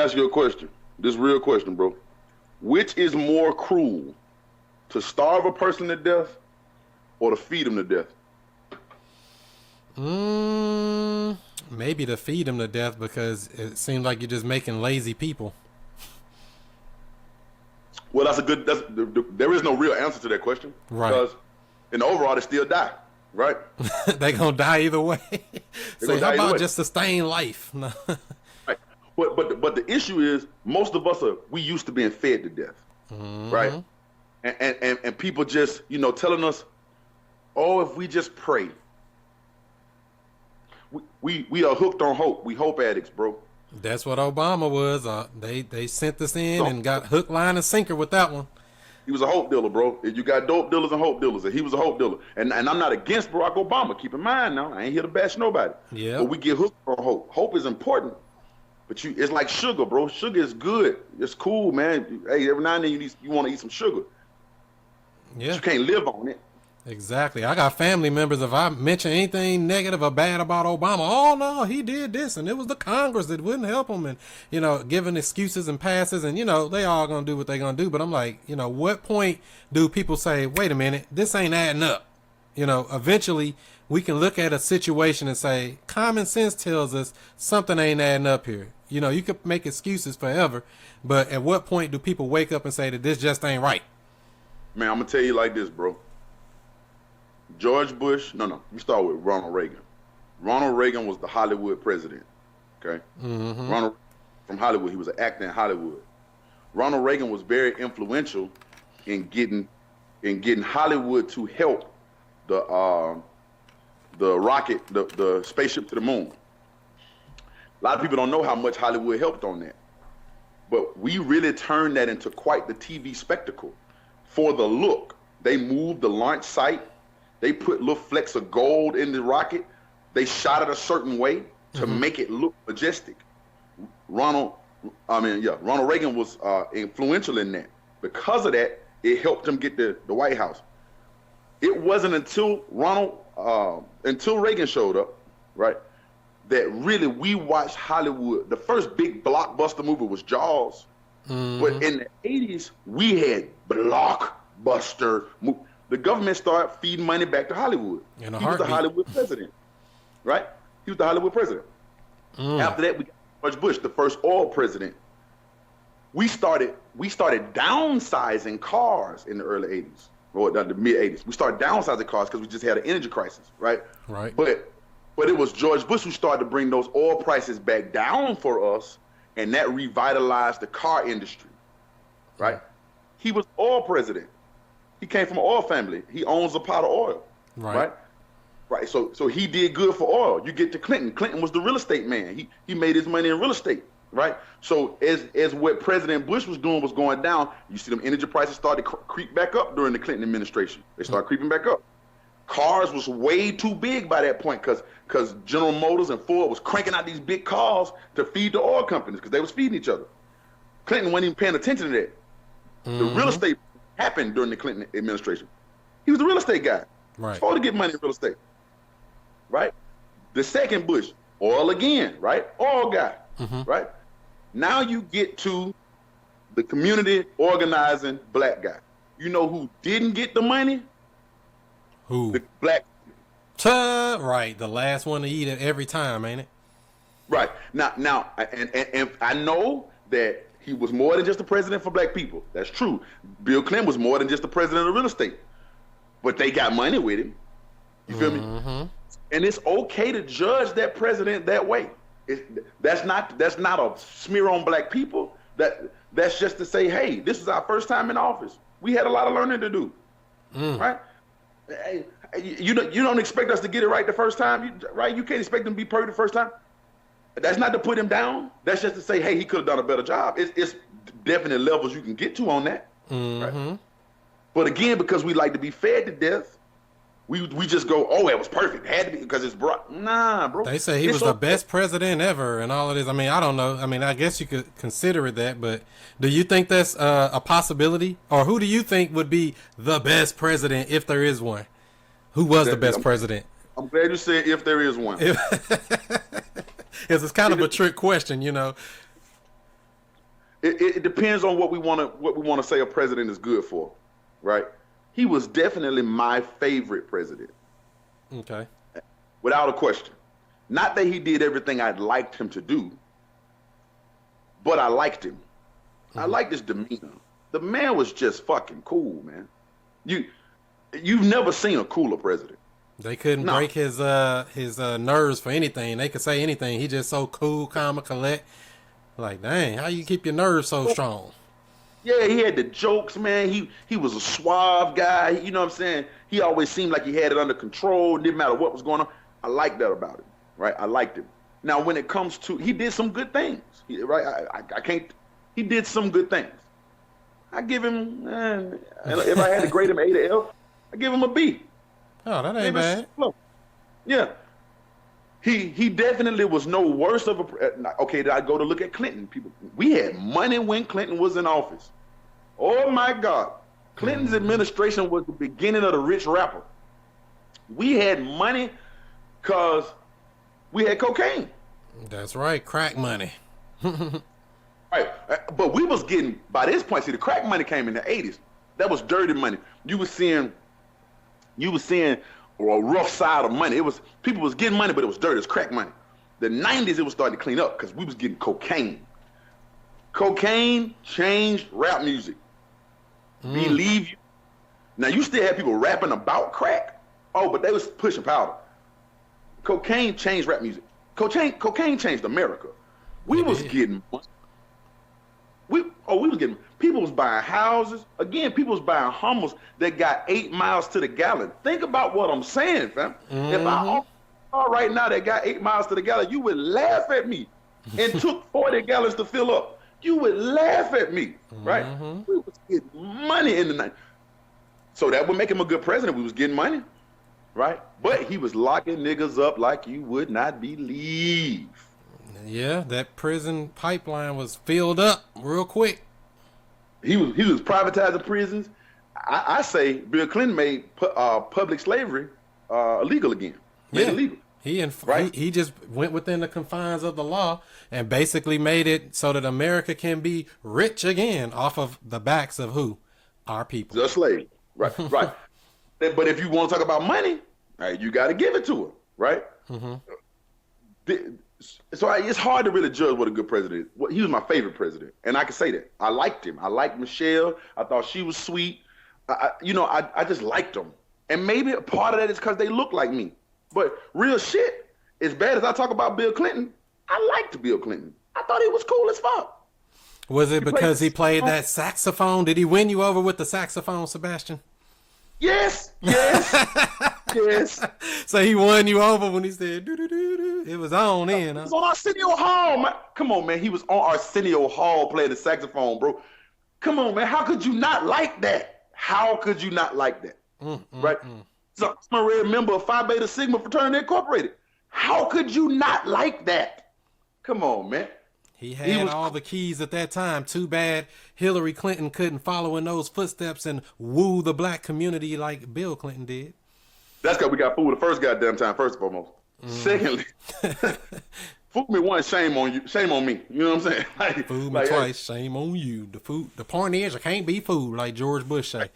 ask you a question. This real question, bro. Which is more cruel, to starve a person to death or to feed them to death? Maybe to feed them to death, because it seems like you're just making lazy people. Well, there is no real answer to that question. Right. Because in the overall, they still die, right? They gonna die either way. So how about just sustain life? No. Right. But the issue is, most of us we used to being fed to death, right? And people just, telling us, oh, if we just pray. We are hooked on hope. We hope addicts, bro. That's what Obama was. They sent us in and got hook, line, and sinker with that one. He was a hope dealer, bro. You got dope dealers and hope dealers, and he was a hope dealer. And I'm not against Barack Obama. Keep in mind now, I ain't here to bash nobody. Yeah. But we get hooked on hope. Hope is important. But it's like sugar, bro. Sugar is good. It's cool, man. Hey, every now and then you want to eat some sugar. Yeah. But you can't live on it. Exactly. I got family members, if I mention anything negative or bad about Obama, oh no, he did this, and it was the Congress that wouldn't help him, and giving excuses and passes, and they all gonna do what they gonna do. But I'm like, what point do people say, wait a minute, this ain't adding up? Eventually we can look at a situation and say, common sense tells us something ain't adding up here. You could make excuses forever, but at what point do people wake up and say that this just ain't right? Man, I'm gonna tell you like this, bro. George Bush, we start with Ronald Reagan. Ronald Reagan was the Hollywood president, okay? Ronald from Hollywood, he was an actor in Hollywood. Ronald Reagan was very influential in getting Hollywood to help the rocket, the spaceship to the moon. A lot of people don't know how much Hollywood helped on that, but we really turned that into quite the TV spectacle. For the look, they moved the launch site. They put little flecks of gold in the rocket. They shot it a certain way to make it look majestic. Ronald Reagan was influential in that. Because of that, it helped him get the White House. It wasn't until Reagan showed up, right, that really we watched Hollywood. The first big blockbuster movie was Jaws. But in the 80s, we had blockbuster movies. The government started feeding money back to Hollywood. He was the Hollywood president, right? He was the Hollywood president. After that, we got George Bush, the first oil president. We started downsizing cars in the early 80s, or the mid 80s. We started downsizing cars because we just had an energy crisis, right? Right. But it was George Bush who started to bring those oil prices back down for us, and that revitalized the car industry, right? He was oil president. He came from an oil family. He owns a pot of oil, right? So he did good for oil. You get to Clinton. Clinton was the real estate man. He made his money in real estate, right? So as what President Bush was doing was going down, you see them energy prices started to creep back up during the Clinton administration. They started creeping back up. Cars was way too big by that point because General Motors and Ford was cranking out these big cars to feed the oil companies because they was feeding each other. Clinton wasn't even paying attention to that. The real estate happened during the Clinton administration. He was the real estate guy. Right. Supposed to get money in real estate. Right? The second Bush, oil again, right? Oil guy. Right? Now you get to the community organizing black guy. You know who didn't get the money? Who? The black. Right. The last one to eat it every time, ain't it? Right. Now, and I know that he was more than just the president for black people. That's true. Bill Clinton was more than just the president of real estate. But they got money with him. You feel me? And it's okay to judge that president that way. That's not a smear on black people. That's just to say, hey, this is our first time in office. We had a lot of learning to do. Right? Hey, you don't expect us to get it right the first time, right? You can't expect them to be perfect the first time. That's not to put him down. That's just to say, hey, he could have done a better job. It's definite levels you can get to on that. Right? But again, because we like to be fed to death, we just go, oh, it was perfect. It had to be because it's brought. Nah, bro. They say he was the best president ever and all of this. I mean, I don't know. I mean, I guess you could consider it that, but do you think that's a possibility? Or who do you think would be the best president if there is one? Who was the best president? I'm glad you said if there is one. It's kind of a trick question, you know. it depends on what we want to say a president is good for, right? He was definitely my favorite president. Okay. Without a question. Not that he did everything I'd liked him to do, but I liked him. I liked his demeanor. The man was just fucking cool, man. You've never seen a cooler president. They couldn't break his nerves for anything. They could say anything. He just so cool, calm, and collect. Like, dang, how you keep your nerves so strong? Yeah, he had the jokes, man. He was a suave guy. You know what I'm saying? He always seemed like he had it under control. Didn't matter what was going on. I liked that about him, right? I liked him. Now, when it comes to, he did some good things, right? I can't. He did some good things. I give him, if I had to grade him A to F, I give him a B. Oh, that ain't bad. Yeah. He definitely was no worse of a. Okay, did I go to look at Clinton? We had money when Clinton was in office. Oh my God, Clinton's administration was the beginning of the rich rapper. We had money because we had cocaine. That's right, crack money. Right, but we was getting, by this point, see, the crack money came in the 80s. That was dirty money. You was seeing a rough side of money. People was getting money, but it was dirty. It was crack money. The 90s, it was starting to clean up because we was getting cocaine. Cocaine changed rap music. Believe you. Now, you still had people rapping about crack. Oh, but they was pushing powder. Cocaine changed rap music. Cocaine changed America. We was getting money. We was getting, people was buying houses. Again, people was buying Hummers that got 8 miles to the gallon. Think about what I'm saying, fam. If I own a car right now that got 8 miles to the gallon, you would laugh at me. And took 40 gallons to fill up. You would laugh at me, right? We was getting money in the night. So that would make him a good president. We was getting money, right? But he was locking niggas up like you would not believe. Yeah, that prison pipeline was filled up real quick. He was privatizing prisons. I say Bill Clinton made public slavery illegal again. Made it legal. He just went within the confines of the law and basically made it so that America can be rich again off of the backs of who? Our people. The slave. Right, right. But if you want to talk about money, you got to give it to him, right? So it's hard to really judge what a good president is. He was my favorite president, and I can say that. I liked him. I liked Michelle. I thought she was sweet. I just liked them. And maybe a part of that is because they look like me. But real shit, as bad as I talk about Bill Clinton, I liked Bill Clinton. I thought he was cool as fuck. Was it because he played that saxophone? Did he win you over with the saxophone, Sebastian? Yes. Yes. So he won you over when he said, doo-doo-doo-doo. It was on in. It was on Arsenio Hall, man. Come on, man. He was on Arsenio Hall playing the saxophone, bro. Come on, man. How could you not like that? How could you not like that? Right? So I'm a red member of Phi Beta Sigma Fraternity Incorporated. How could you not like that? Come on, man. He had all the keys at that time. Too bad Hillary Clinton couldn't follow in those footsteps and woo the black community like Bill Clinton did. That's because we got fooled the first goddamn time, first and foremost. Secondly, fool me once, shame on you, shame on me. You know what I'm saying? Like, fool me twice, shame on you. The point is, I can't be fooled, like George Bush say.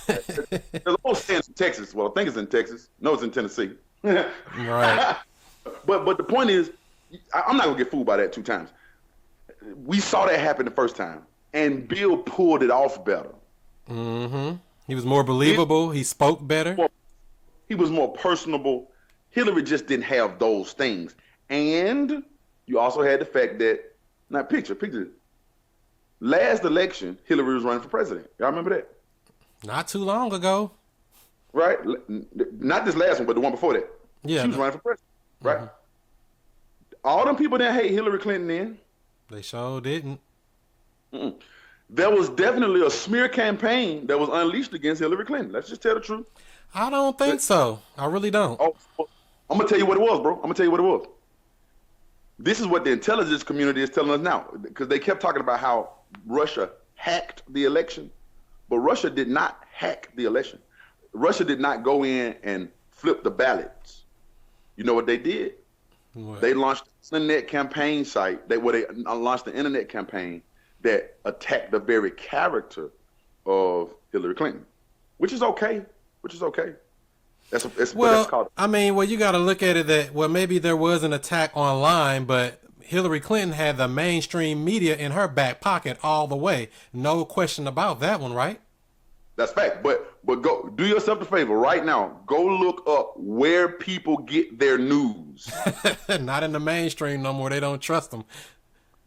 There's a whole saying in Texas. Well, I think it's in Texas. No, it's in Tennessee. Right. But the point is, I'm not gonna get fooled by that 2 times. We saw that happen the first time, and Bill pulled it off better. He was more believable. He spoke better. He was more personable. Hillary just didn't have those things. And you also had the fact that, now picture, last election, Hillary was running for president. Y'all remember that? Not too long ago. Right? Not this last one, but the one before that. Yeah. She was running for president. Right? All them people that hate Hillary Clinton then. They sure didn't. There was definitely a smear campaign that was unleashed against Hillary Clinton. Let's just tell the truth. I don't think so. I really don't. Oh, I'm going to tell you what it was, bro. I'm going to tell you what it was. This is what the intelligence community is telling us now, because they kept talking about how Russia hacked the election, but Russia did not hack the election. Russia did not go in and flip the ballots. You know what they did? What? They launched an internet campaign site. They launched the internet campaign that attack the very character of Hillary Clinton, which is okay. That's called. I mean, well, you got to look at it that, well, maybe there was an attack online, but Hillary Clinton had the mainstream media in her back pocket all the way. No question about that one, right? That's fact. But go do yourself a favor right now. Go look up where people get their news. Not in the mainstream no more. They don't trust them.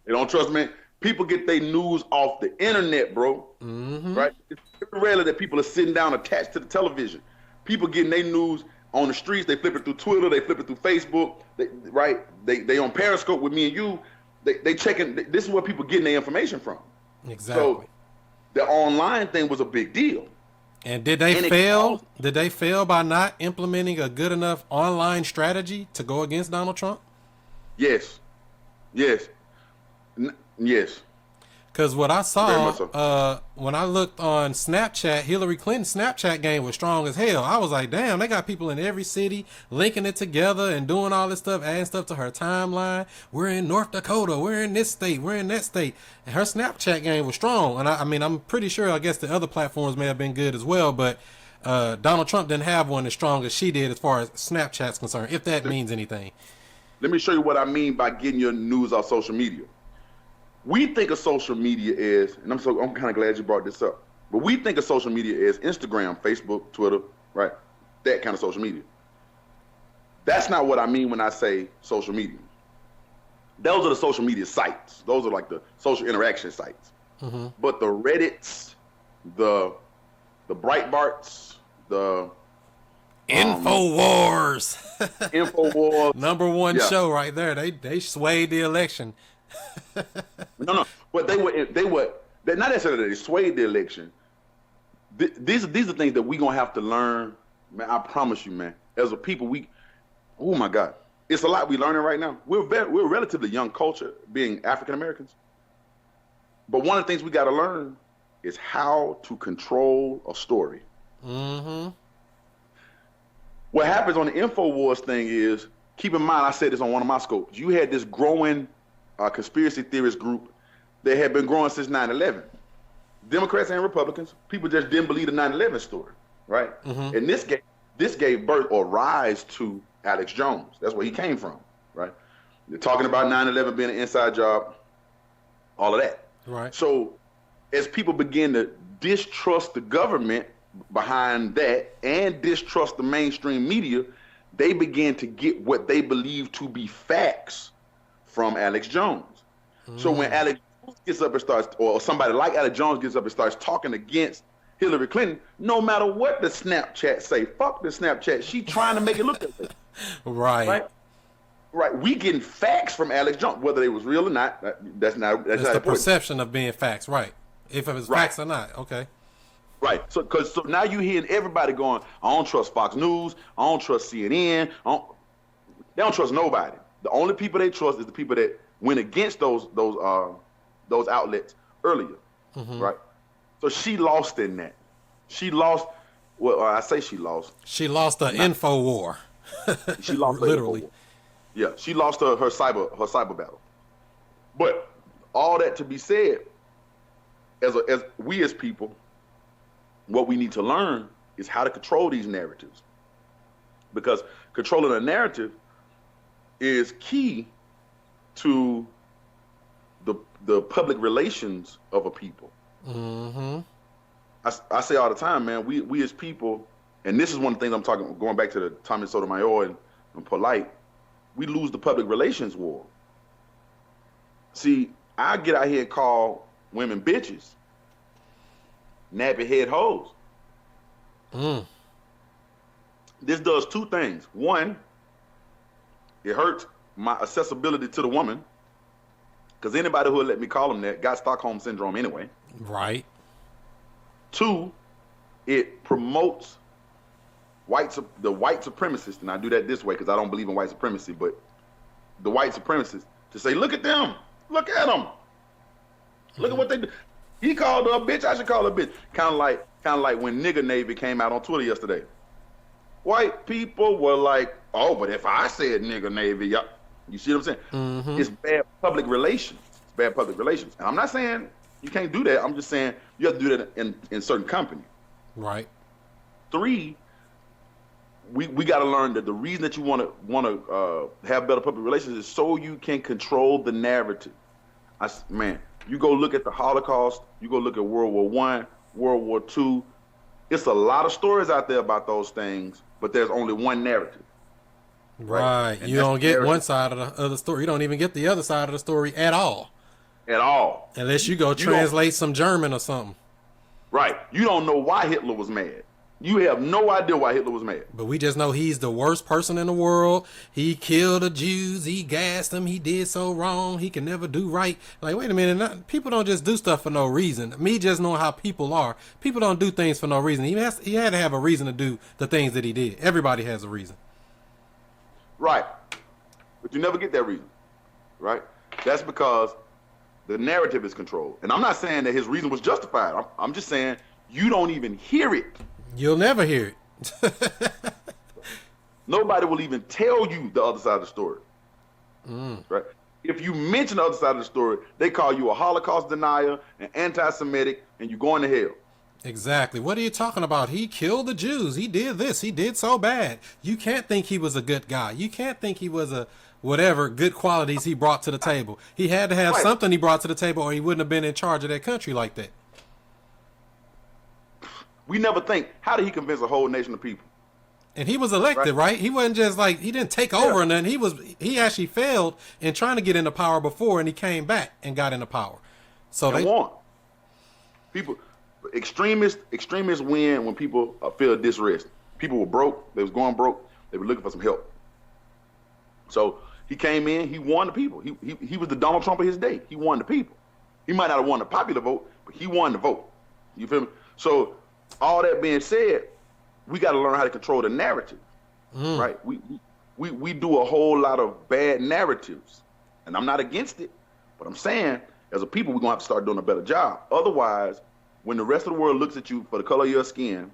They don't trust me. People get their news off the internet, bro. Mm-hmm. Right? It's rare that people are sitting down attached to the television. People getting their news on the streets. They flip it through Twitter. They flip it through Facebook. They on Periscope with me and you. They checking. This is where people getting their information from. Exactly. So the online thing was a big deal. And did they fail? Did they fail by not implementing a good enough online strategy to go against Donald Trump? Yes. Yes. Because what I saw when I looked on Snapchat, Hillary Clinton's Snapchat game was strong as hell. I was like, damn, they got people in every city linking it together and doing all this stuff, adding stuff to her timeline. We're in North Dakota. We're in this state. We're in that state. And her Snapchat game was strong. And I mean, I'm pretty sure, I guess the other platforms may have been good as well, but Donald Trump didn't have one as strong as she did as far as Snapchat's concerned, if that means anything. Let me show you what I mean by getting your news off social media. We think of social media as, and I'm kind of glad you brought this up, but we think of social media as Instagram, Facebook, Twitter, right? That kind of social media. That's not what I mean when I say social media. Those are the social media sites. Those are like the social interaction sites. Mm-hmm. But the Reddits, the Breitbarts, the InfoWars. InfoWars. Number one show right there. They swayed the election. No, but they're not necessarily that they swayed the election. These are things that we gonna have to learn, man. I promise you, man. As a people, oh my God, it's a lot we learning right now. We're a relatively young culture, being African Americans. But one of the things we got to learn is how to control a story. Mm-hmm. What happens on the InfoWars thing is, keep in mind, I said this on one of my scopes. You had this growing conspiracy theorist group that had been growing since 9/11. Democrats and Republicans, people just didn't believe the 9/11 story, right? Mm-hmm. And this gave birth or rise to Alex Jones. That's where he came from, right? They're talking about 9/11 being an inside job, all of that. Right. So as people begin to distrust the government behind that and distrust the mainstream media, they begin to get what they believe to be facts from Alex Jones. So when Alex Jones gets up and starts, or somebody like Alex Jones gets up and starts talking against Hillary Clinton, no matter what the Snapchat say, fuck the Snapchat, she trying to make it look that way. Right. We getting facts from Alex Jones, whether they was real or not. That's not the important. Perception of being facts, right? If it was facts or not, okay. Right. So now you hearing everybody going, I don't trust Fox News, I don't trust CNN, they don't trust nobody. The only people they trust is the people that went against those outlets earlier, right? So she lost in that. She lost. Well, I say she lost. She lost the info war. She lost literally. Info war. Yeah, she lost her cyber battle. But all that to be said, as we as people, what we need to learn is how to control these narratives, because controlling a narrative is key to the public relations of a people. Mm-hmm. I say all the time, man, we as people, and this is one of the things I'm going back to the Tommy Sotomayor and Polite, we lose the public relations war. See, I get out here and call women bitches, nappy head hoes. This does two things. One, it hurts my accessibility to the woman, because anybody who would let me call them that got Stockholm Syndrome anyway. Right. Two, it promotes the white supremacists, and I do that this way because I don't believe in white supremacy, but the white supremacists to say, look at them, look at them, look at what they do. He called her a bitch, I should call her a bitch. Kind of like when Nigger Navy came out on Twitter yesterday. White people were like, oh, but if I said Nigger Navy, you see what I'm saying? Mm-hmm. It's bad public relations. And I'm not saying You can't do that. I'm just saying you have to do that in certain company. Right. 3, we got to learn that the reason that you want to have better public relations is so you can control the narrative. Man, you go look at the Holocaust, you go look at World War I, World War II. It's a lot of stories out there about those things, but there's only one narrative. Right. You don't get one side of the other story. You don't even get the other side of the story at all. At all. Unless you go translate some German or something. Right. You don't know why Hitler was mad. You have no idea why Hitler was mad. But we just know he's the worst person in the world. He killed the Jews. He gassed them. He did so wrong. He can never do right. Like, wait a minute. People don't just do stuff for no reason. Me just knowing how people are. People don't do things for no reason. He had to have a reason to do the things that he did. Everybody has a reason. Right. But you never get that reason. Right? That's because the narrative is controlled. And I'm not saying that his reason was justified. I'm just saying you don't even hear it. You'll never hear it. Nobody will even tell you the other side of the story. Right? If you mention the other side of the story, they call you a Holocaust denier, an anti-Semitic, and you're going to hell. Exactly. What are you talking about? He killed the Jews. He did this. He did so bad. You can't think he was a good guy. You can't think he was a whatever good qualities he brought to the table. He had to have something he brought to the table, or he wouldn't have been in charge of that country like that. We never think, how did he convince a whole nation of people? And he was elected, right? He wasn't just like, he didn't take over and then he actually failed in trying to get into power before, and he came back and got into power. So they won. People, extremists win when people feel disrest. People were broke. They was going broke. They were looking for some help. So he came in. He won the people. He was the Donald Trump of his day. He won the people. He might not have won the popular vote, but he won the vote. You feel me? So all that being said, we got to learn how to control the narrative, right? We do a whole lot of bad narratives, and I'm not against it, but I'm saying as a people, we're going to have to start doing a better job. Otherwise, when the rest of the world looks at you for the color of your skin,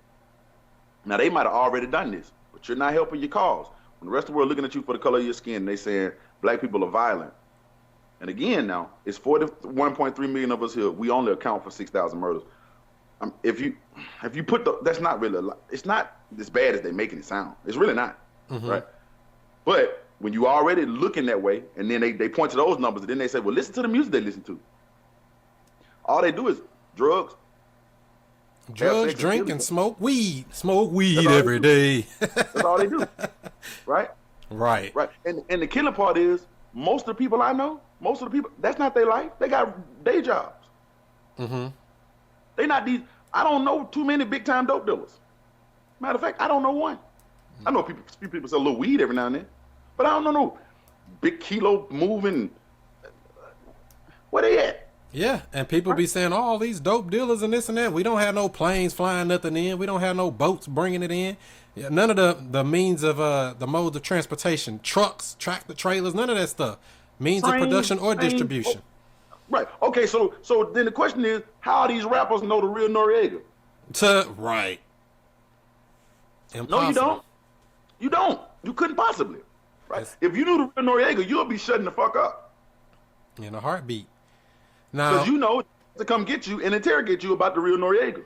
now they might have already done this, but you're not helping your cause. When the rest of the world looking at you for the color of your skin, they saying black people are violent. And again, now it's 41.3 million of us here. We only account for 6,000 murders. If you put that's not really, it's not as bad as they making it sound. It's really not, right? But when you already looking that way, and then they point to those numbers, and then they say, well, listen to the music they listen to. All they do is drugs, drink, and smoke weed every day. That's all they do, right? Right. And the killing part is most of the people I know, that's not their life. They got day jobs. They not these. I don't know too many big time dope dealers. Matter of fact, I don't know one. I know people sell a little weed every now and then, but I don't know no big kilo moving. Where they at? Yeah, and people be saying, all these dope dealers and this and that. We don't have no planes flying nothing in. We don't have no boats bringing it in. Yeah, none of the means of the modes of transportation, trucks, tractor trailers, none of that stuff. Means of production or distribution. Right. Okay. So then the question is, how do these rappers know the real Noriega? Right. Impossible. No, you don't. You don't. You couldn't possibly. Right. If you knew the real Noriega, you'll be shutting the fuck up. In a heartbeat. Now, because you know to come get you and interrogate you about the real Noriega.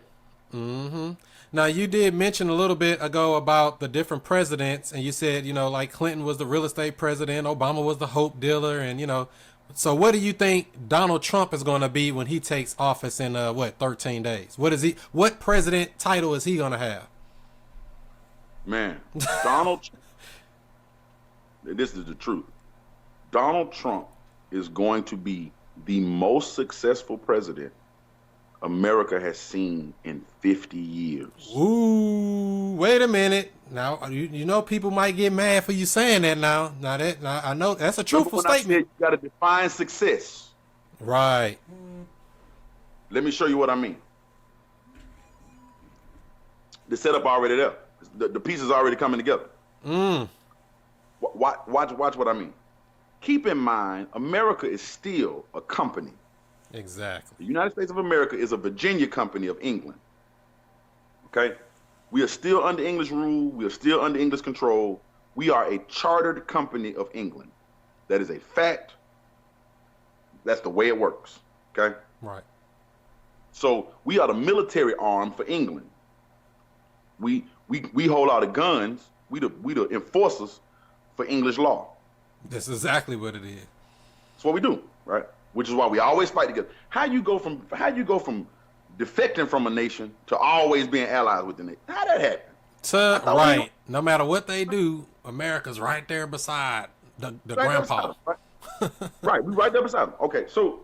Now, you did mention a little bit ago about the different presidents, and you said, like Clinton was the real estate president, Obama was the hope dealer, and, so what do you think Donald Trump is going to be when he takes office in, 13 days? What president title is he going to have? Man, Donald, this is the truth. Donald Trump is going to be the most successful president America has seen in 50 years. Ooh, wait a minute. Now, people might get mad for you saying that now. Now I know that's a truthful statement. I said you got to define success. Right. Let me show you what I mean. The setup already there. The pieces already coming together. Watch what I mean. Keep in mind, America is still a company. Exactly. The United States of America is a Virginia company of England. Okay? We are still under English rule. We are still under English control. We are a chartered company of England. That is a fact. That's the way it works. Okay? Right. So we are the military arm for England. We hold all the guns. We the enforcers for English law. That's exactly what it is. That's what we do, right? Which is why we always fight together. How you go from defecting from a nation to always being allies with the nation? How that happen? Right. No matter what they do, America's right there beside the right grandpa. Right? Right, we right there beside them. Okay, so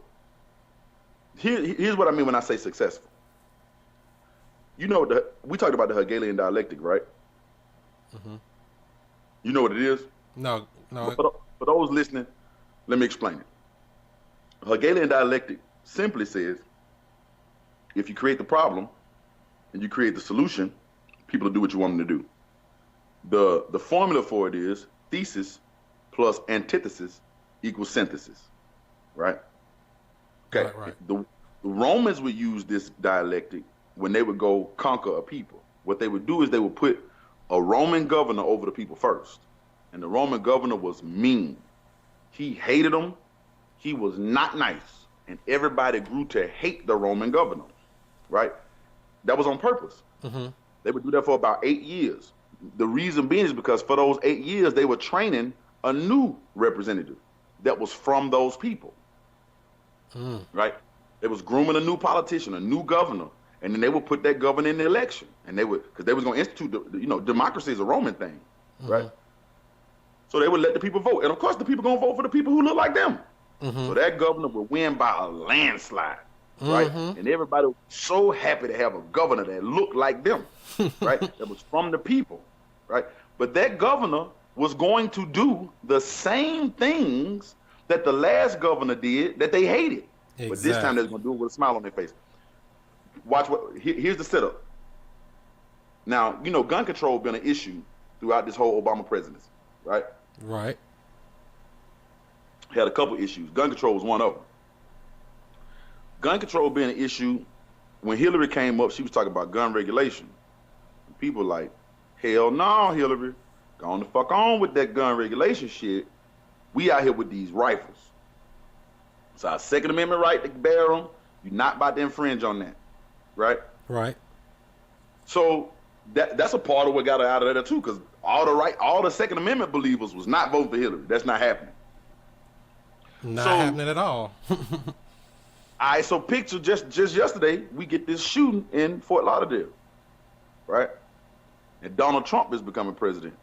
here's what I mean when I say successful. You know, we talked about the Hegelian dialectic, right? Mm-hmm. You know what it is? No. For those listening, let me explain it. Hegelian dialectic simply says, if you create the problem and you create the solution, people will do what you want them to do. The formula for it is thesis plus antithesis equals synthesis, right? Okay. Right. The Romans would use this dialectic when they would go conquer a people. What they would do is they would put a Roman governor over the people first. And the Roman governor was mean. He hated them. He was not nice. And everybody grew to hate the Roman governor, right? That was on purpose. Mm-hmm. They would do that for about 8 years. The reason being is because for those 8 years, they were training a new representative that was from those people, right? They was grooming a new politician, a new governor, and then they would put that governor in the election. And they would, because they was going to institute, democracy is a Roman thing, right? So they would let the people vote. And of course, the people going to vote for the people who look like them. Mm-hmm. So that governor would win by a landslide, right? And everybody was so happy to have a governor that looked like them, right? That was from the people, right? But that governor was going to do the same things that the last governor did that they hated. Exactly. But this time they're going to do it with a smile on their face. Watch here's the setup. Now, gun control been an issue throughout this whole Obama presidency, right? Right. Had a couple issues. Gun control was one of them. Gun control being an issue, when Hillary came up, she was talking about gun regulation. People like, hell no, Hillary. Go on the fuck on with that gun regulation shit. We out here with these rifles. It's our Second Amendment right to bear them. You're not about to infringe on that, right? Right. So that's a part of what got her out of there too, because all the Second Amendment believers was not voting for Hillary. That's not happening. Not happening at all. All right, so picture just yesterday, we get this shooting in Fort Lauderdale, right? And Donald Trump is becoming president.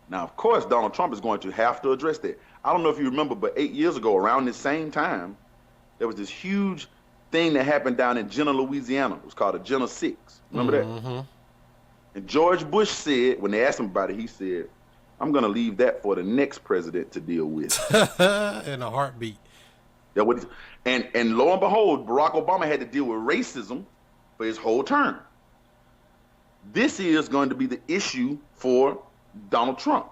Now, of course, Donald Trump is going to have to address that. I don't know if you remember, but 8 years ago, around this same time, there was this huge thing that happened down in Jenna, Louisiana. It was called a Jenna 6. Remember that? And George Bush said, when they asked him about it, he said, I'm going to leave that for the next president to deal with. In a heartbeat. And lo and behold, Barack Obama had to deal with racism for his whole term. This is going to be the issue for Donald Trump.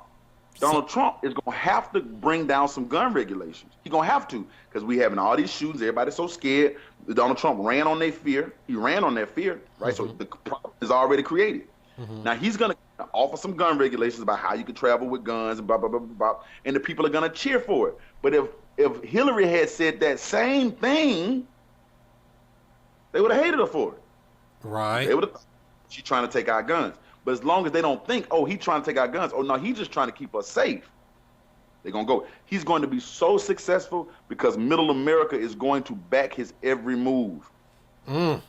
Donald Trump is going to have to bring down some gun regulations. He's going to have to, because we having all these shootings. Everybody's so scared. Donald Trump ran on their fear. He ran on their fear, right? So the problem is already created. Now he's going to offer some gun regulations about how you can travel with guns and blah, blah, blah, blah, blah. And the people are going to cheer for it. But if Hillary had said that same thing, they would have hated her for it. Right. They would have. She's trying to take our guns. But as long as they don't think, oh, he's trying to take our guns. Oh, no, he's just trying to keep us safe. They're going to go. He's going to be so successful because middle America is going to back his every move. Wow.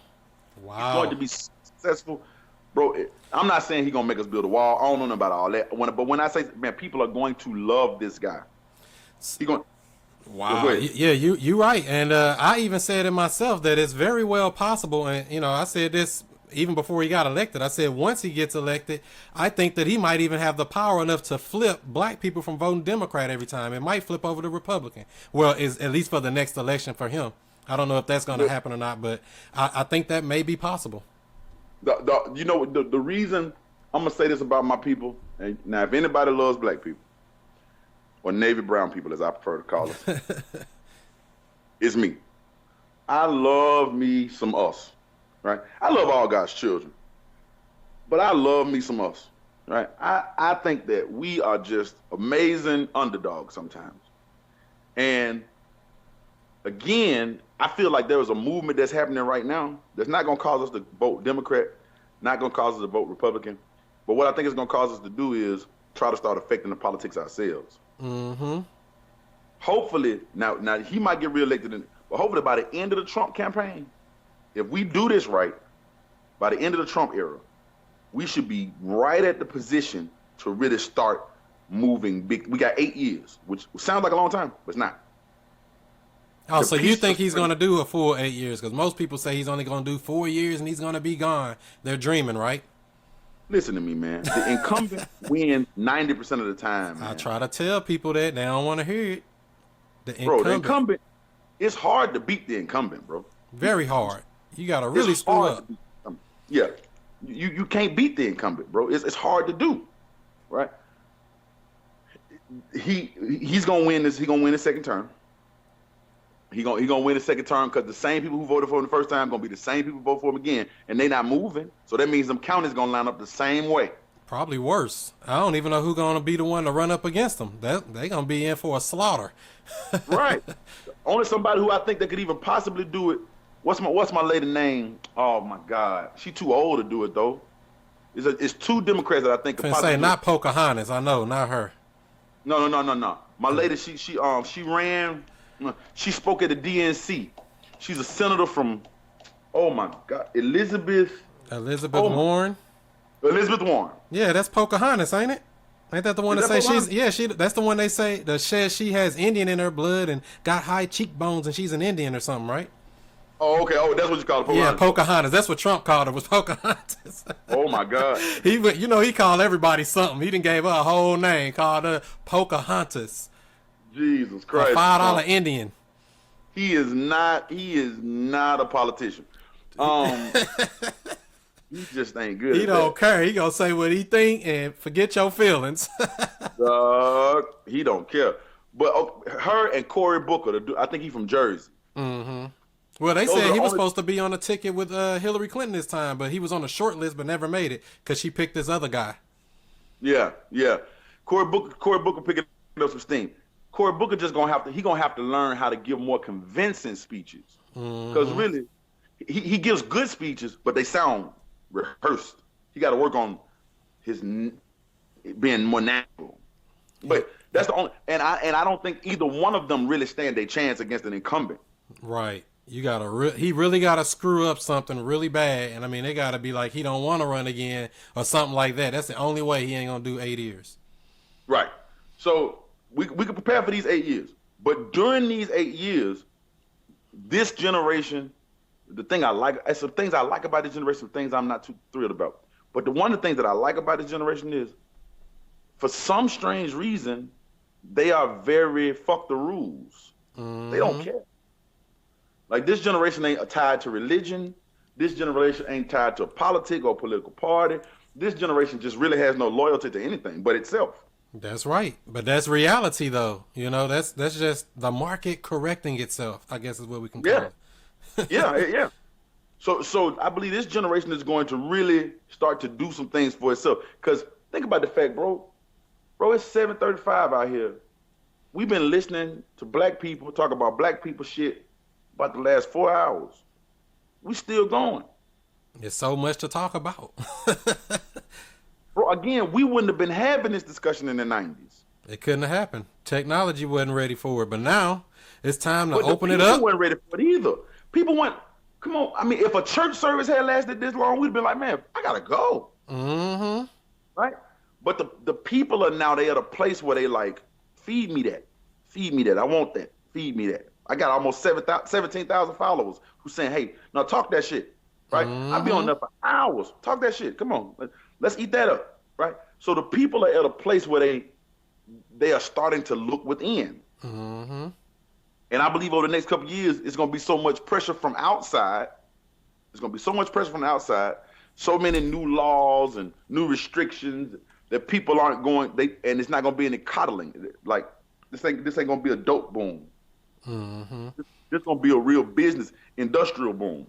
He's going to be successful. Bro, I'm not saying he's going to make us build a wall. I don't know about all that. But when I say, man, people are going to love this guy. He's going. Wow. Yeah, you're right. And I even said it myself that it's very well possible. And, I said this even before he got elected. I said once he gets elected, I think that he might even have the power enough to flip black people from voting Democrat every time. It might flip over to Republican. Well, at least for the next election for him. I don't know if that's going to happen or not, but I think that may be possible. The reason I'm going to say this about my people, and now if anybody loves black people, or Navy brown people, as I prefer to call it, it's me. I love me some us, right? I love all God's children, but I love me some us, right? I think that we are just amazing underdogs sometimes. And again, I feel like there is a movement that's happening right now that's not going to cause us to vote Democrat, not going to cause us to vote Republican. But what I think it's going to cause us to do is try to start affecting the politics ourselves. Mm-hmm. Hopefully, now he might get reelected, but hopefully by the end of the Trump campaign, if we do this right, by the end of the Trump era, we should be right at the position to really start moving big. We got 8 years, which sounds like a long time, but it's not. Oh, so you think he's going to do a full 8 years? Because most people say he's only going to do 4 years and he's going to be gone. They're dreaming, right? Listen to me, man. The incumbent wins 90% of the time, man. I try to tell people that. They don't want to hear it. The incumbent, it's hard to beat the incumbent, bro. Very hard. You got to really screw up. Yeah. You can't beat the incumbent, bro. It's hard to do, right? He's going to win this. He's going to win his second term. He gonna win the second term because the same people who voted for him the first time gonna be the same people who vote for him again, and they not moving. So that means them counties gonna line up the same way. Probably worse. I don't even know who's gonna be the one to run up against them. They gonna be in for a slaughter. Right. Only somebody who I think that could even possibly do it. What's my lady name? Oh my God, she too old to do it though. It's two Democrats that I think could possibly. Say not Pocahontas. I know, not her. No. My lady, she ran. She spoke at the DNC. She's a senator from, oh my God, Elizabeth Warren. Elizabeth Warren. Yeah, that's Pocahontas, ain't it? Ain't that the one that say that's the one they say that says she has Indian in her blood and got high cheekbones and she's an Indian or something, right? Oh, okay. Oh, that's what you call it, Pocahontas. Yeah, Pocahontas. That's what Trump called her, was Pocahontas. Oh my God. He called everybody something. He done gave her a whole name, called her Pocahontas. Jesus Christ. A $5 Indian. He is not a politician. He just ain't good. He don't care. He gonna say what he think and forget your feelings. He don't care. But her and Cory Booker, I think he's from Jersey. Mm-hmm. Well, they said he was supposed to be on a ticket with Hillary Clinton this time, but he was on a short list but never made it because she picked this other guy. Yeah. Cory Booker picking up some steam. Cory Booker just gonna have to learn how to give more convincing speeches. Because really, he gives good speeches, but they sound rehearsed. He got to work on his being more natural. But that's the only, and I don't think either one of them really stand a chance against an incumbent. Right. You gotta he really gotta screw up something really bad, and I mean they gotta be like he don't want to run again or something like that. That's the only way he ain't gonna do 8 years. Right. So. We can prepare for these 8 years. But during these 8 years, this generation, some things I like about this generation, some things I'm not too thrilled about. But one of the things that I like about this generation is, for some strange reason, they are very fuck the rules. Mm-hmm. They don't care. Like this generation ain't tied to religion. This generation ain't tied to a politic or political party. This generation just really has no loyalty to anything but itself. That's right. But that's reality, though. You know, that's just the market correcting itself, I guess is what we can call it. Yeah. So I believe this generation is going to really start to do some things for itself. Because think about the fact, bro, it's 7:35 out here. We've been listening to black people talk about black people shit about the last 4 hours. We still going. There's so much to talk about. Bro, again, we wouldn't have been having this discussion in the 90s. It couldn't have happened. Technology wasn't ready for it. But now it's time to open it up. People weren't ready for it either. People went, come on. I mean, if a church service had lasted this long, we'd have been like, man, I got to go. Mm-hmm. Right? But the people are now, they at a place where they like, feed me that. Feed me that. I want that. Feed me that. I got almost 17,000 followers who saying, hey, now talk that shit. Right? Mm-hmm. I'll be on there for hours. Talk that shit. Come on. Let's eat that up, right? So the people are at a place where they are starting to look within. Mm-hmm. And I believe over the next couple of years, it's going to be so much pressure from outside. There's going to be so much pressure from the outside, so many new laws and new restrictions that people aren't going, and it's not going to be any coddling. Like, this ain't going to be a dope boom. Mm-hmm. This going to be a real business, industrial boom.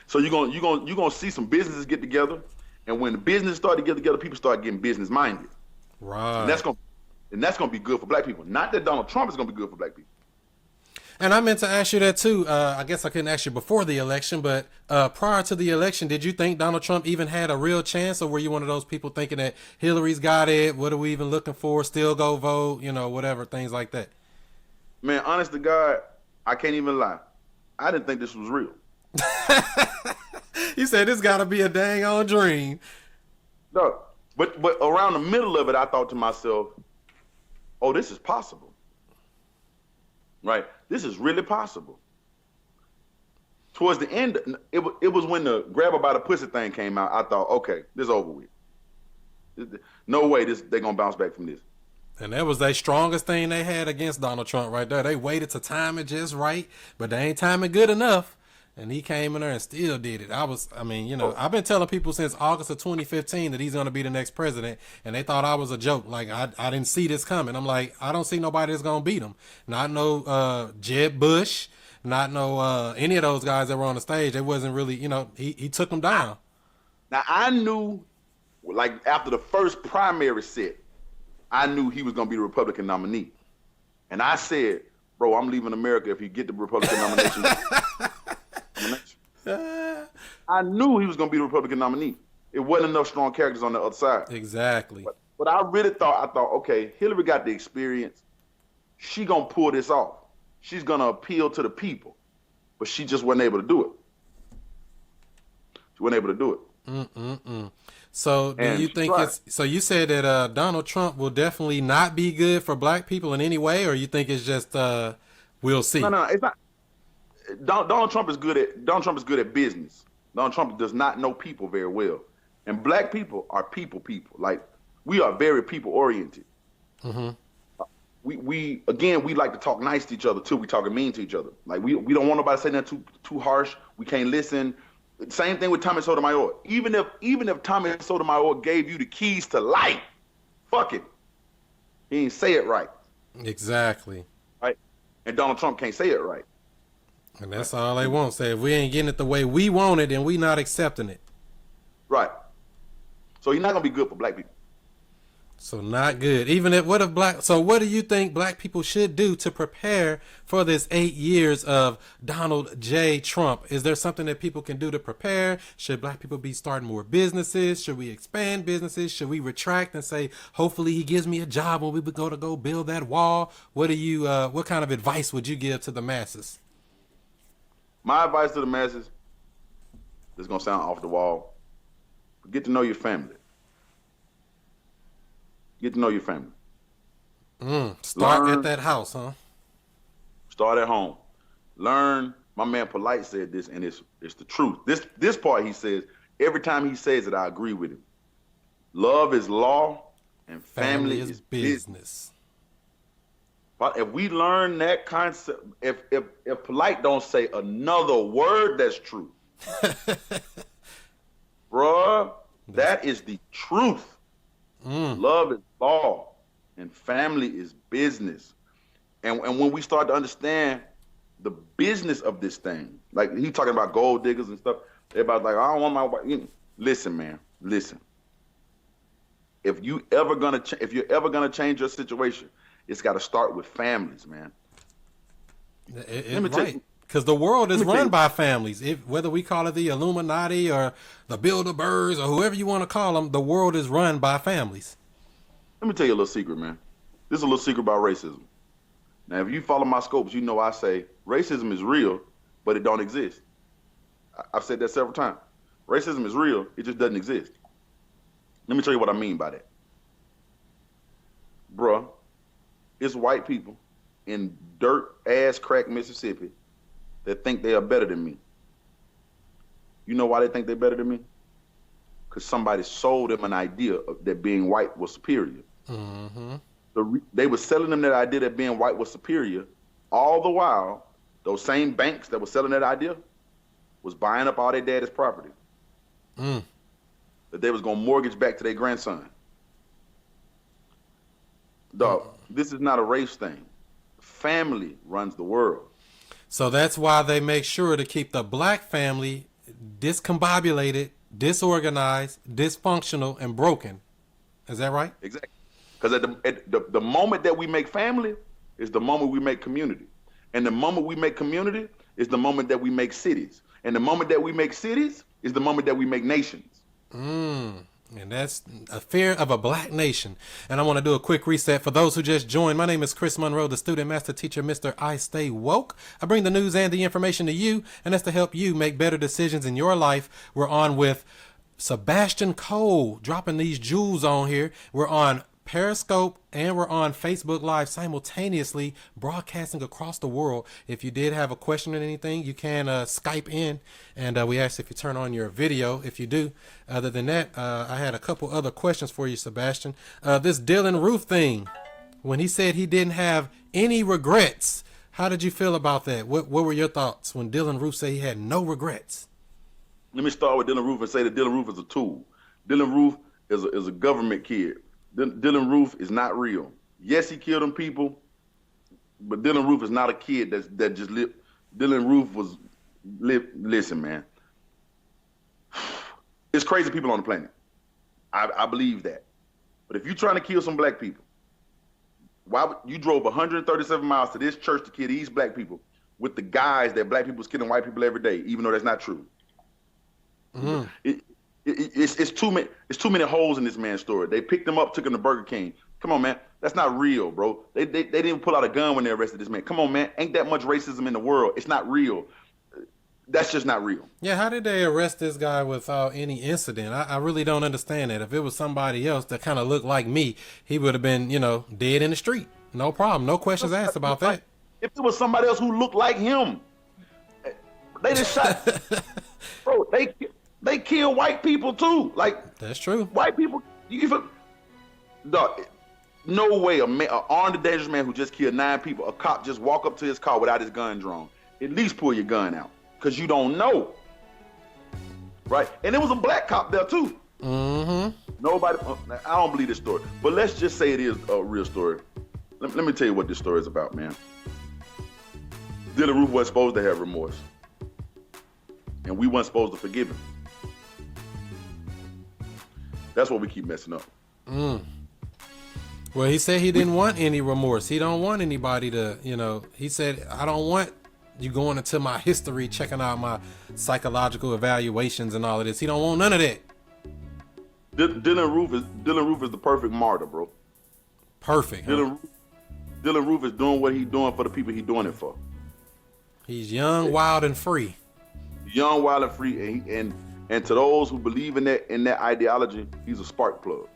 So you're gonna see some businesses get together, and when the business start to get together, people start getting business minded. Right. And that's gonna be good for black people. Not that Donald Trump is gonna be good for black people. And I meant to ask you that too. I guess I couldn't ask you before the election, but prior to the election, did you think Donald Trump even had a real chance, or were you one of those people thinking that Hillary's got it? What are we even looking for? Still go vote, whatever, things like that. Man, honest to God, I can't even lie. I didn't think this was real. You said this got to be a dang on dream. No, but around the middle of it, I thought to myself, "Oh, this is possible." Right? This is really possible. Towards the end, it was when the grab her by the pussy thing came out. I thought, okay, this is over with. No way they're gonna bounce back from this. And that was their strongest thing they had against Donald Trump right there. They waited to time it just right, but they ain't timing good enough. And he came in there and still did it. I've been telling people since August of 2015 that he's going to be the next president, and they thought I was a joke. Like, I didn't see this coming. I'm like, I don't see nobody that's going to beat him. Not no Jeb Bush, not no any of those guys that were on the stage. It wasn't really, he took them down. Now, I knew, like, after the first primary set, I knew he was going to be the Republican nominee. And I said, bro, I'm leaving America if you get the Republican nomination. I knew he was going to be the Republican nominee. It wasn't enough strong characters on the other side. Exactly. But I really thought, okay, Hillary got the experience. She going to pull this off. She's going to appeal to the people. But she just wasn't able to do it. She wasn't able to do it. So do you think so you said that Donald Trump will definitely not be good for black people in any way, or you think it's just we'll see? No, it's not. Donald Trump is good at business. Donald Trump does not know people very well. And black people are people. Like, we are very people oriented. Mm-hmm. We like to talk nice to each other too. We talking mean to each other. Like, we don't want nobody to say nothing too harsh. We can't listen. Same thing with Tommy Sotomayor. Even if Tommy Sotomayor gave you the keys to life, fuck it. He ain't say it right. Exactly. Right? And Donald Trump can't say it right. And that's all they want. Say, if we ain't getting it the way we want it, then we not accepting it. Right. So he's not gonna be good for black people. So not good. So what do you think black people should do to prepare for this 8 years of Donald J. Trump? Is there something that people can do to prepare? Should black people be starting more businesses? Should we expand businesses? Should we retract and say, hopefully he gives me a job when we would go build that wall? What kind of advice would you give to the masses? My advice to the masses, this is going to sound off the wall, but get to know your family. Get to know your family. Start at that house, huh? Start at home. Learn. My man Polite said this, and it's the truth. This part he says, every time he says it, I agree with him. Love is law, and family is business. But if we learn that concept, if Polite don't say another word that's true, bruh, that is the truth. Love is law, and family is business. And when we start to understand the business of this thing, like he talking about gold diggers and stuff, everybody's like, I don't want my wife. Listen, man, listen. If you're ever gonna change your situation, it's got to start with families, man. Right. Because the world is run by families. Whether we call it the Illuminati or the Bilderbergs or whoever you want to call them, the world is run by families. Let me tell you a little secret, man. This is a little secret about racism. Now, if you follow my scopes, you know I say racism is real, but it don't exist. I've said that several times. Racism is real, it just doesn't exist. Let me tell you what I mean by that. Bruh, it's white people in dirt-ass crack Mississippi that think they are better than me. You know why they think they're better than me? Because somebody sold them an idea that being white was superior. Mm-hmm. They were selling them that idea that being white was superior. All the while, those same banks that were selling that idea was buying up all their daddy's property. That they was going to mortgage back to their grandson. Dog, this is not a race thing. Family runs the world. So that's why they make sure to keep the black family discombobulated, disorganized, dysfunctional, and broken. Is that right? Exactly. Because at the moment that we make family is the moment we make community. And the moment we make community is the moment that we make cities. And the moment that we make cities is the moment that we make nations. And that's a fear of a black nation. And I want to do a quick reset for those who just joined. My name is Chris Monroe, the student master teacher, Mr. I Stay Woke. I bring the news and the information to you, and that's to help you make better decisions in your life. We're on with Sebastian Kole, dropping these jewels on here. We're on Periscope and we're on Facebook Live simultaneously, broadcasting across the world. If you did have a question or anything, you can Skype in, and we ask if you turn on your video. If you do, other than that, I had a couple other questions for you, Sebastian. This Dylan Roof thing, when he said he didn't have any regrets, how did you feel about that? What were your thoughts when Dylan Roof said he had no regrets? Let me start with Dylan Roof and say that Dylan Roof is a tool. Dylan Roof is a government kid. Dylan Roof is not real. Yes, he killed them people, but Dylan Roof is not a kid that just lived. Dylan Roof listen, man. There's crazy people on the planet. I believe that. But if you're trying to kill some black people, why would you drove 137 miles to this church to kill these black people with the guys that black people is killing white people every day, even though that's not true? It's too many holes in this man's story. They picked him up, took him to Burger King. Come on, man. That's not real, bro. They didn't pull out a gun when they arrested this man. Come on, man. Ain't that much racism in the world. It's not real. That's just not real. Yeah, how did they arrest this guy without any incident? I really don't understand that. If it was somebody else that kind of looked like me, he would have been, dead in the street. No problem. No questions asked about that. If it was somebody else who looked like him, they just shot. Bro, they kill white people too. Like, that's true. White people, no way an armed and dangerous man who just killed 9 people, a cop just walk up to his car without his gun drawn. At least pull your gun out, because you don't know. Right? And there was a black cop there too. Nobody, I don't believe this story, but let's just say it is a real story. Let me tell you what this story is about, man. Dylan Roof wasn't supposed to have remorse, and we weren't supposed to forgive him. That's what we keep messing up. Well, he said he didn't want any remorse. He don't want anybody to, he said, I don't want you going into my history, checking out my psychological evaluations and all of this. He don't want none of that. Dylan Roof is the perfect martyr, bro. Perfect. Dylan Roof is doing what he's doing for the people he's doing it for. He's young, wild, and free. Young, wild, and free, and to those who believe in that ideology, he's a spark plug.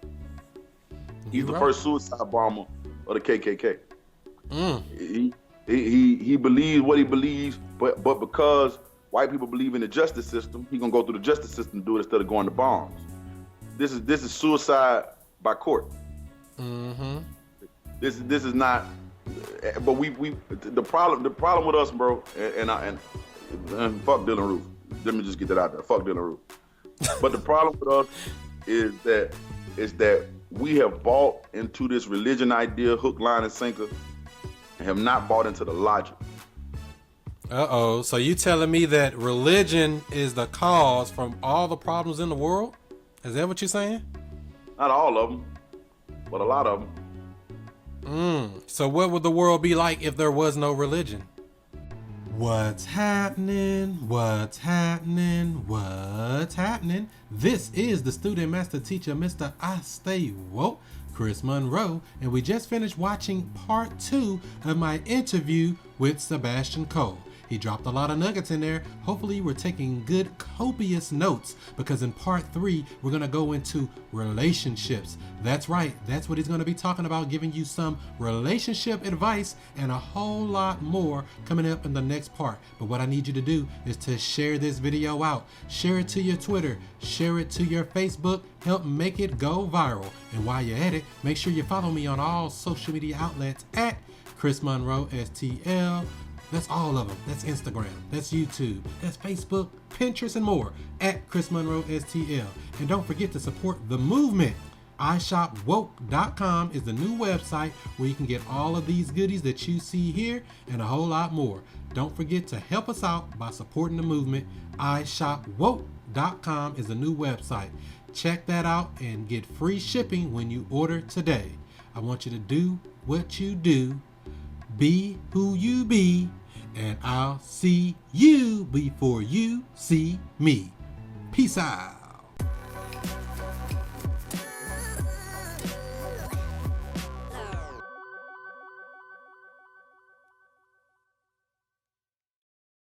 He's the first suicide bomber of the KKK. He believes what he believes, but because white people believe in the justice system, he's gonna go through the justice system to do it instead of going to bombs. This is suicide by court. This is not. But the problem with us, bro, and fuck Dylan Roof. Let me just get that out there. Fuck Dylan Roof. But the problem with us is that we have bought into this religion idea, hook, line, and sinker, and have not bought into the logic. So you telling me that religion is the cause from all the problems in the world? Is that what you're saying? Not all of them, but a lot of them. So what would the world be like if there was no religion? What's happening? What's happening? What's happening? This is the student master teacher, Mr. I Stay Woke, Chris Monroe, and we just finished watching part 2 of my interview with Sebastian Kole. He dropped a lot of nuggets in there. Hopefully you were taking good, copious notes, because in part 3, we're going to go into relationships. That's right. That's what he's going to be talking about, giving you some relationship advice and a whole lot more coming up in the next part. But what I need you to do is to share this video out. Share it to your Twitter. Share it to your Facebook. Help make it go viral. And while you're at it, make sure you follow me on all social media outlets at ChrisMonroeSTL. That's all of them. That's Instagram. That's YouTube. That's Facebook, Pinterest, and more at ChrisMonroeSTL. And don't forget to support the movement. iShopWoke.com is the new website where you can get all of these goodies that you see here and a whole lot more. Don't forget to help us out by supporting the movement. iShopWoke.com is the new website. Check that out and get free shipping when you order today. I want you to do what you do, be who you be, And I'll see you before you see me. Peace out.